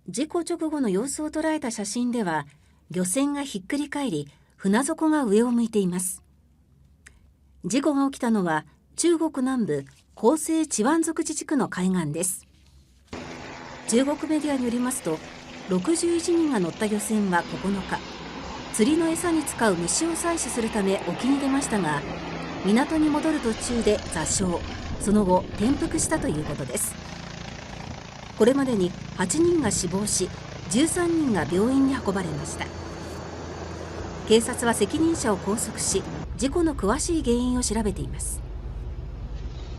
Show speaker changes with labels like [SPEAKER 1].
[SPEAKER 1] 事故直後の様子を捉えた写真では、漁船がひっくり返り、船底が上を向いています。事故が起きたのは中国南部広西チワン族自治区の海岸です。中国メディアによりますと、61人が乗った漁船は9日、釣りの餌に使う虫を採取するため沖に出ましたが、港に戻る途中で座礁、その後転覆したということです。これまでに8人が死亡し、13人が病院に運ばれました。警察は責任者を拘束し、事故の詳しい原因を調べています。